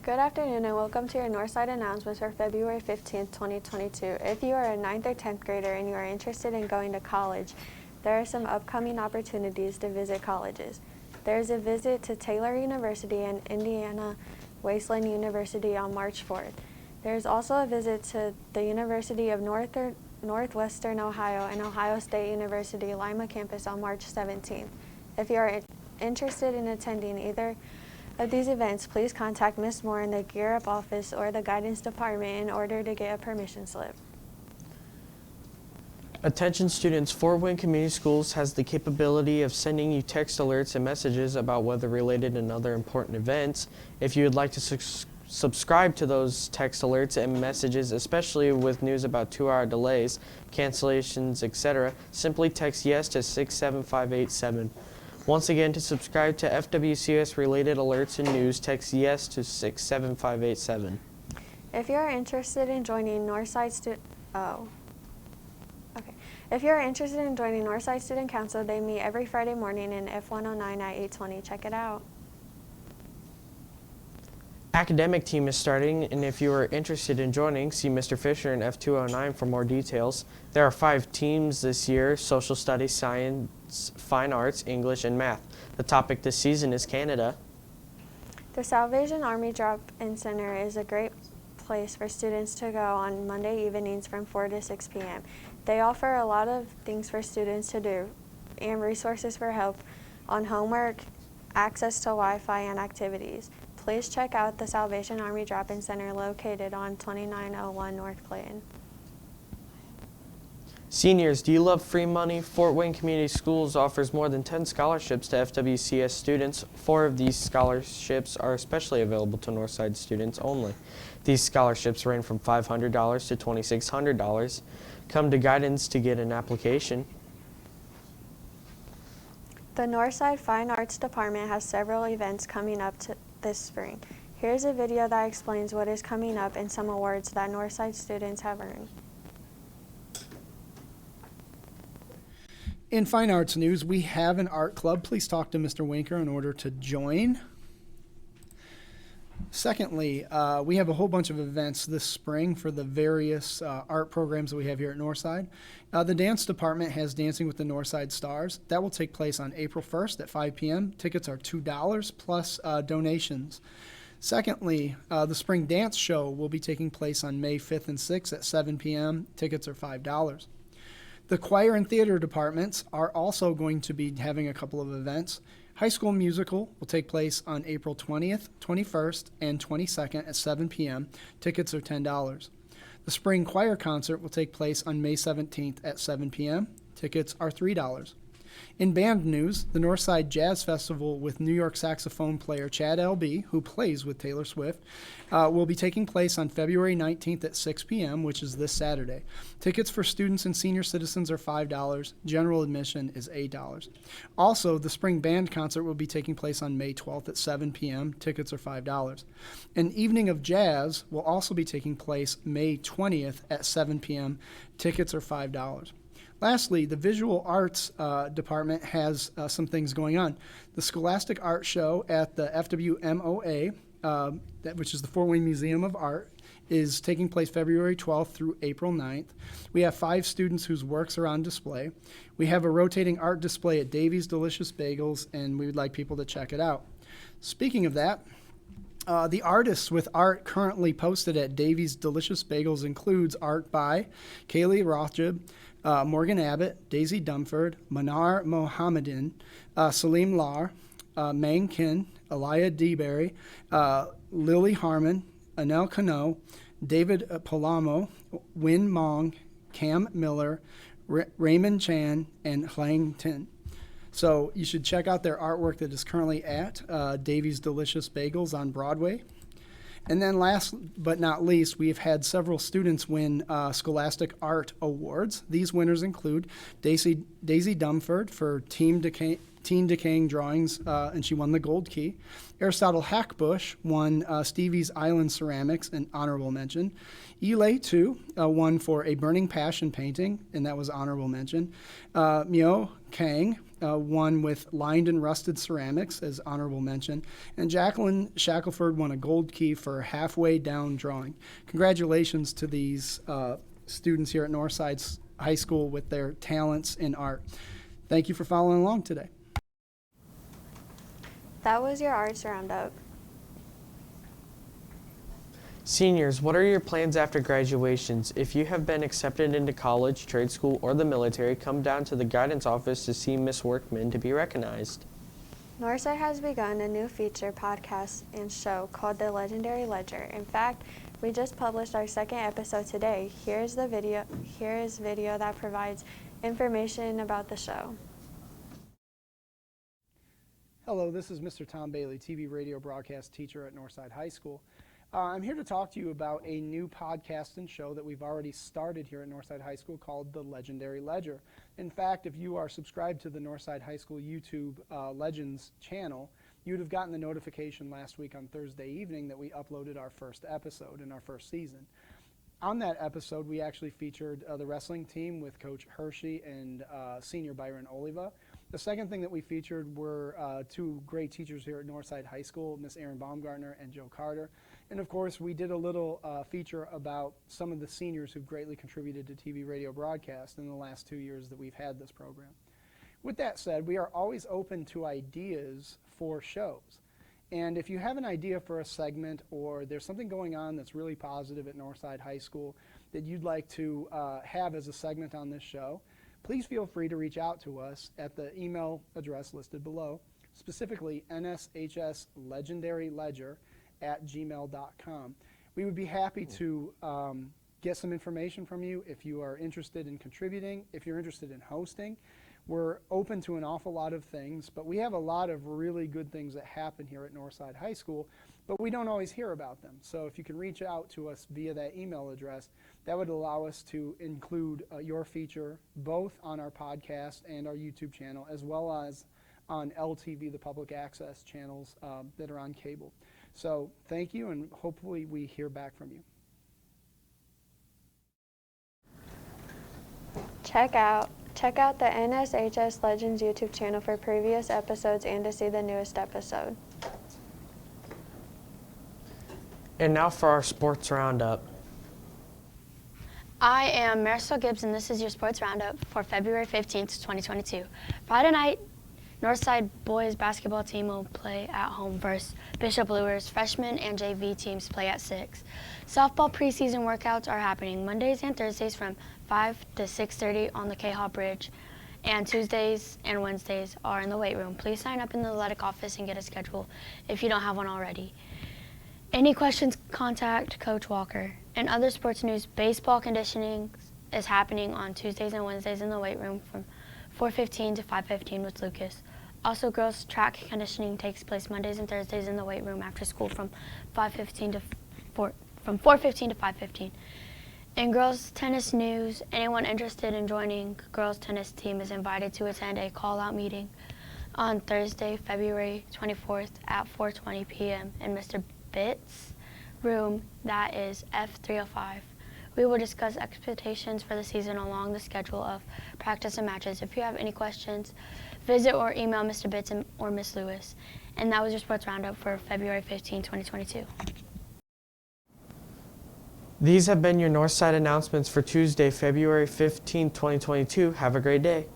Good afternoon and welcome to your Northside announcements for February 15th, 2022. If you are a 9th or 10th grader and you are interested in going to college, there are some upcoming opportunities to visit colleges. There is a visit to Taylor University and Indiana Wasteland University on March 4th. There is also a visit to the University of Northwestern Ohio and Ohio State University Lima campus on March 17th. If you are interested in attending either of these events, please contact Ms. Moore in the Gear Up office or the Guidance Department in order to get a permission slip. Attention students, Fort Wayne Community Schools has the capability of sending you text alerts and messages about weather-related and other important events. If you would like to subscribe to those text alerts and messages, especially with news about 2-hour delays, cancellations, etc., simply text YES to 67587. Once again, to subscribe to FWCS related alerts and news, text YES to 67587. If you are interested in joining Northside Student Council, they meet every Friday morning in F109 at 820. Check it out. Academic team is starting, and if you are interested in joining, see Mr. Fisher in F209 for more details. There are 5 teams this year: social studies, science, fine arts, English, and math. The topic this season is Canada. The Salvation Army Drop-In Center is a great place for students to go on Monday evenings from 4 to 6 p.m. They offer a lot of things for students to do and resources for help on homework, access to Wi-Fi, and activities. Please check out the Salvation Army Drop-In Center located on 2901 North Clayton. Seniors, do you love free money? Fort Wayne Community Schools offers more than 10 scholarships to FWCS students. 4 of these scholarships are especially available to Northside students only. These scholarships range from $500 to $2,600. Come to Guidance to get an application. The Northside Fine Arts Department has several events coming up this spring. Here's a video that explains what is coming up and some awards that Northside students have earned. In fine arts news, we have an art club. Please talk to Mr. Winker in order to join. Secondly, we have a whole bunch of events this spring for the various art programs that we have here at Northside. The dance department has Dancing with the Northside Stars. That will take place on April 1st at 5 p.m. Tickets are $2 plus donations. Secondly, the spring dance show will be taking place on May 5th and 6th at 7 p.m. Tickets are $5. The choir and theater departments are also going to be having a couple of events. High School Musical will take place on April 20th, 21st, and 22nd at 7 p.m. Tickets are $10. The Spring Choir Concert will take place on May 17th at 7 p.m. Tickets are $3. In band news, the Northside Jazz Festival with New York saxophone player Chad L.B., who plays with Taylor Swift, will be taking place on February 19th at 6 p.m., which is this Saturday. Tickets for students and senior citizens are $5. General admission is $8. Also, the Spring Band Concert will be taking place on May 12th at 7 p.m. Tickets are $5. An Evening of Jazz will also be taking place May 20th at 7 p.m. Tickets are $5. Lastly, the Visual Arts Department has some things going on. The Scholastic Art Show at the Fw Moa, which is the Fort Wayne Museum of Art, is taking place February 12th through April 9th. We have 5 students whose works are on display. We have a rotating art display at Davy's Delicious Bagels, and we would like people to check it out. Speaking of that, the artists with art currently posted at Davy's Delicious Bagels includes art by Kaylee Rothjib, Morgan Abbott, Daisy Dumford, Manar Mohammedan, Salim Lar, Mang Kin, Elia Deberry, Lily Harmon, Anel Cano, David Palamo, Win Mong, Cam Miller, Raymond Chan, and Hlang Tin. So you should check out their artwork that is currently at Davy's Delicious Bagels on Broadway. And then last but not least, we've had several students win Scholastic Art Awards. These winners include Daisy Dumford for Teen Decaying Drawings, and she won the Gold Key. Aristotle Hackbush won Stevie's Island Ceramics, an honorable mention. Elay, too, won for A Burning Passion painting, and that was honorable mention. Myo Kang won with lined and rusted ceramics, as honorable mention, and Jacqueline Shackelford won a gold key for halfway down drawing. Congratulations to these students here at Northside High School with their talents in art. Thank you for following along today. That was your Arts Roundup. Seniors, what are your plans after graduations? If you have been accepted into college, trade school, or the military, come down to the guidance office to see Miss Workman to be recognized. Northside has begun a new feature podcast and show called The Legendary Ledger. In fact, we just published our second episode today. Here is video that provides information about the show. Hello, this is Mr. Tom Bailey, TV radio broadcast teacher at Northside High School. I'm here to talk to you about a new podcast and show that we've already started here at Northside High School called The Legendary Ledger. In fact, if you are subscribed to the Northside High School YouTube Legends channel, you'd have gotten the notification last week on Thursday evening that we uploaded our first episode in our first season. On that episode, we actually featured the wrestling team with Coach Hershey and Senior Byron Oliva. The second thing that we featured were two great teachers here at Northside High School, Miss Erin Baumgartner and Joe Carter. And of course, we did a little feature about some of the seniors who've greatly contributed to TV radio broadcast in the last 2 years that we've had this program. With that said, we are always open to ideas for shows. And if you have an idea for a segment or there's something going on that's really positive at Northside High School that you'd like to have as a segment on this show, please feel free to reach out to us at the email address listed below, specifically nshslegendaryledger@gmail.com. We would be happy to get some information from you if you are interested in contributing, if you're interested in hosting. We're open to an awful lot of things, but we have a lot of really good things that happen here at Northside High School, but we don't always hear about them. So if you can reach out to us via that email address, that would allow us to include your feature both on our podcast and our YouTube channel, as well as on LTV, the public access channels that are on cable. So thank you, and hopefully we hear back from you. Check out the NSHS Legends YouTube channel for previous episodes and to see the newest episode. And now for our sports roundup. I am Marisol Gibbs, and this is your sports roundup for February 15th, 2022. Friday night, Northside boys basketball team will play at home versus Bishop Lures. Freshman and JV teams play at 6. Softball preseason workouts are happening Mondays and Thursdays from 5 to 6:30 on the K-Hall Bridge, and Tuesdays and Wednesdays are in the weight room. Please sign up in the athletic office and get a schedule if you don't have one already. Any questions, contact Coach Walker. In other sports news, baseball conditioning is happening on Tuesdays and Wednesdays in the weight room from 4:15 to 5:15 with Lucas. Also, girls track conditioning takes place Mondays and Thursdays in the weight room after school from 4:15 to 5:15. In girls tennis news, anyone interested in joining girls tennis team is invited to attend a call-out meeting on Thursday, February 24th at 4:20 p.m. in Mr. Bitt's room, that is F305. We will discuss expectations for the season along the schedule of practice and matches. If you have any questions, visit or email Mr. Bitts or Miss Lewis. And that was your sports roundup for February 15, 2022. These have been your Northside announcements for Tuesday, February 15, 2022. Have a great day.